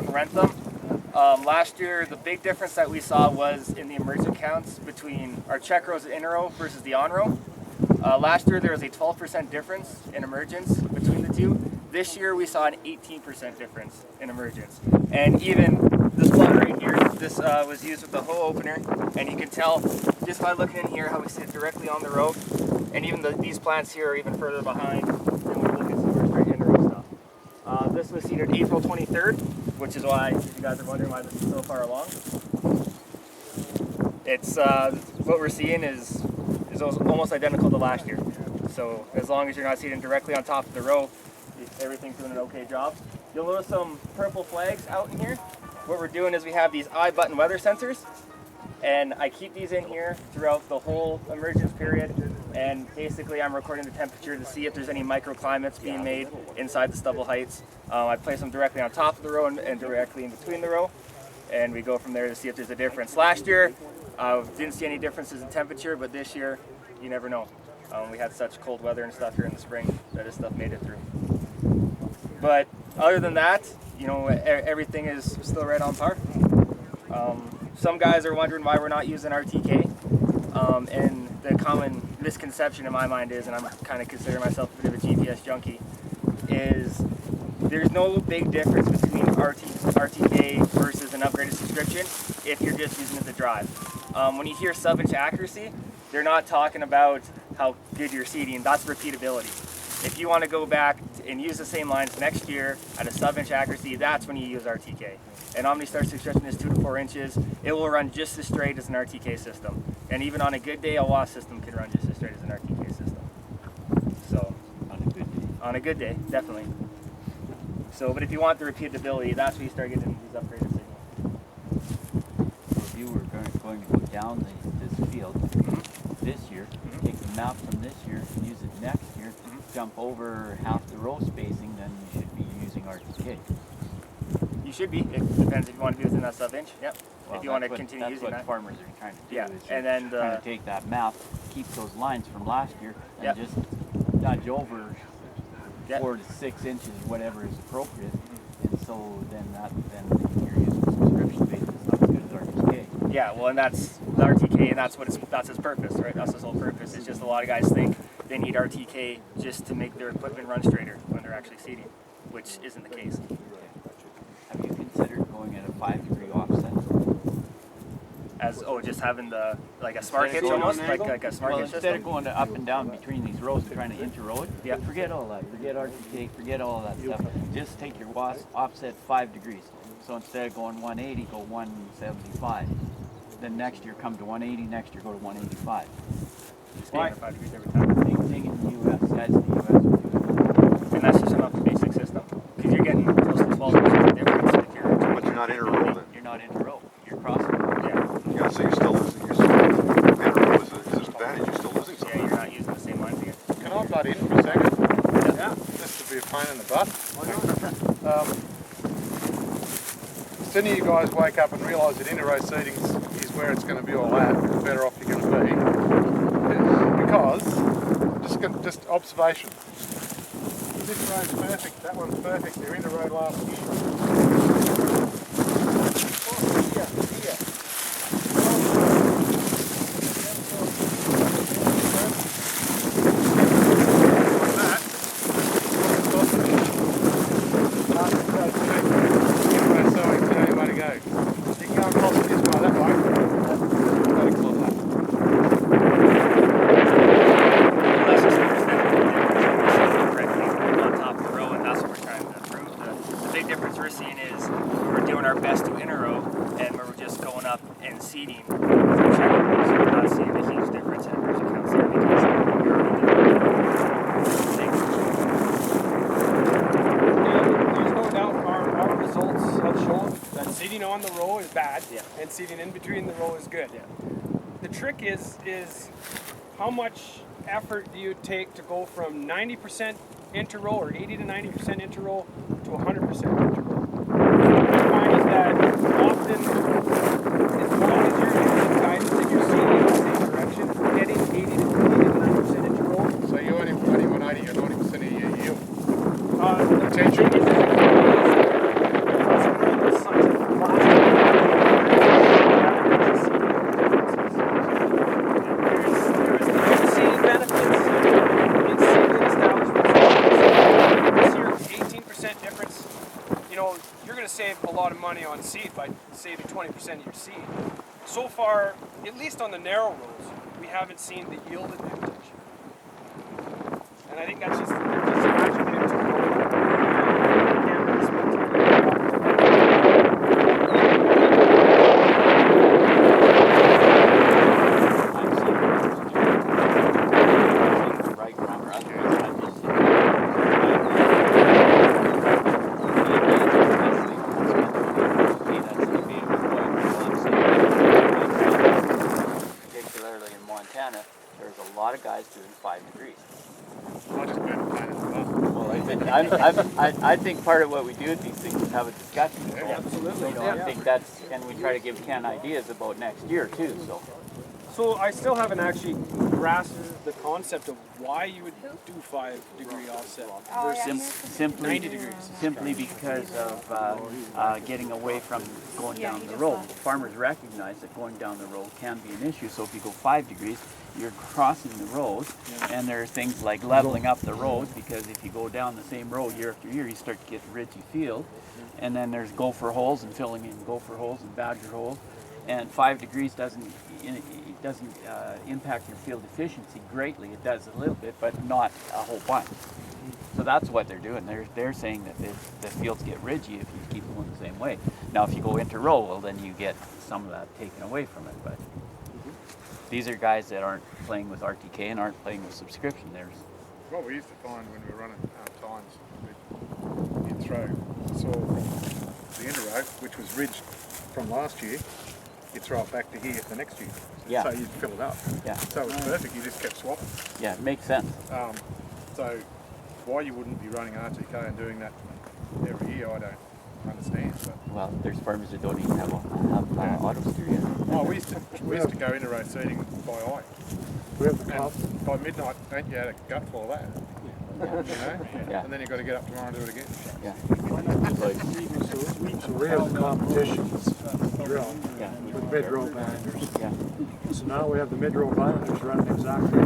rent them. Last year, the big difference that we saw was in the emergent counts between our check rows and inner row versus the on row. Last year, there was a 12% difference in emergence between the two. This year, we saw an 18% difference in emergence. And even this one right here, this was used with the hoe opener, and you can tell just by looking in here how we sit directly on the row. And even these plants here are even further behind than when we look at some of our straight inner row stuff. This was seeded April 23rd, which is why, if you guys are wondering why this is so far along. It's what we're seeing is almost identical to last year. So as long as you're not seeding directly on top of the row, everything's doing an okay job. You'll notice some purple flags out in here. What we're doing is we have these eye button weather sensors, and I keep these in here throughout the whole emergence period. And basically I'm recording the temperature to see if there's any microclimates being made inside the stubble heights. I place them directly on top of the row and directly in between the row, and we go from there to see if there's a difference. Last year, didn't see any differences in temperature, but this year, you never know. We had such cold weather and stuff here in the spring that this stuff made it through. But other than that, you know, everything is still right on par. Some guys are wondering why we're not using RTK, and the common misconception in my mind is, and I'm kind of consider myself a bit of a GPS junkie, is there's no big difference between RTK versus an upgraded subscription if you're just using it to drive. When you hear sub-inch accuracy, they're not talking about how good you're seeding, that's repeatability. If you want to go back and use the same lines next year at a sub-inch accuracy, that's when you use RTK. An OmniStar subscription is 2 to 4 inches. It will run just as straight as an RTK system. And even on a good day, a WAS system can run just as straight as an RTK system. So, on a good day. On a good day, definitely. So, but if you want the repeatability, that's where you start getting these upgraded signals. So if you were going to go down this field this year, take the map from this year, use it next year, jump over half the row spacing, then you should be using RTK. You should be. It depends if you want to be within that sub-inch. Yep. Well, if you want to continue using that. That's what farmers are trying to do. Yeah. Is And then trying to take that map, keep those lines from last year, and just nudge over 4 to 6 inches, whatever is appropriate. And so then you're using subscription base. It's not as good as RTK. Yeah. Well, and that's the RTK, and that's its purpose, right? That's its whole purpose. It's just a lot of guys think they need RTK just to make their equipment run straighter when they're actually seeding, which isn't the case. Have you considered going at a 5-degree offset? As just having like a smart hitch almost, like a smart hitch system. Instead of going up and down between these rows and trying to inter-row it, forget all that. Forget RTK, forget all that stuff. Just take your WAS offset 5 degrees. So instead of going 180, go 175. Then next year come to 180, next year go to 185. Why? 5 degrees every time. Same thing in the U.S. Guys in the U.S. will do it. And that's just enough the basic system. Because you're getting close to 12 inches of difference if you're... But you're not inter-row then? You're not inter-row. You're crossing. Yeah, so you're still losing. Inter-row is an advantage. You're still losing something. Yeah, you're not using the same lines again. Can I butt in for a second? Yeah. This would be a pain in the butt. As soon as you guys wake up and realise that inter-row seedings is where it's going to be all at, the better off you're going to be. Because, just observation. This row's perfect, that one's perfect, they're inter-row last year. Seeding with our check rows, so we're not seeing a huge difference in emergent counts there because you're already doing There's no doubt our results have shown that seeding on the row is bad and seeding in between the row is good. The trick is how much effort do you take to go from 90% inter-row or 80 to 90% inter-row to 100% inter-row. What I find is that often as long as you're getting guidance and you're seeing in the same direction, getting 80 to 90% inter-row. So you're only 180 or 90% of your yield? The potential. thing is going to save a lot of money on seed by saving 20% of your seed. So far, at least on the narrow rows, we haven't seen the yield advantage. And I think that's just attributed to particularly in Montana, there's a lot of guys doing 5 degrees. I just burn the planet as well. Well, I think part of what we do with these things is have a discussion. Absolutely. You know, I think that's, and we try to give Ken ideas about next year too. So I still haven't actually grasped the concept of why you would do 5 degree offset versus Simply 90 degrees. Simply because of getting away from going down the road. Farmers recognize that going down the road can be an issue. So if you go 5 degrees, you're crossing the road, and there are things like leveling up the road, because if you go down the same road year after year, you start to get ridgy field, and then there's gopher holes and filling in gopher holes and badger holes, and 5 degrees doesn't impact your field efficiency greatly. It does a little bit, but not a whole bunch. So that's what they're doing. They're saying that the fields get ridgy if you keep going the same way. Now, if you go into row, well, then you get some of that taken away from it. But these are guys that aren't playing with RTK and aren't playing with subscription. There's What we used to find when we were running times, you'd throw saw from the interrow, which was ridged from last year, you'd throw it back to here for next year. Yeah. So you'd fill it up. Yeah. So it was perfect, you just kept swapping. Yeah, it makes sense. So why you wouldn't be running RTK and doing that every year, I don't understand. But Well, there's farmers that don't even have auto steer yet. oh, we used to go interrow seeding by eye. We have the club. And by midnight, don't you had a gutful of that? You know? Yeah. And then you've got to get up tomorrow and do it again. Yeah. So we have the competitions drill Yeah. with mid-row binders. Yeah. So now we have the mid-row binders running exactly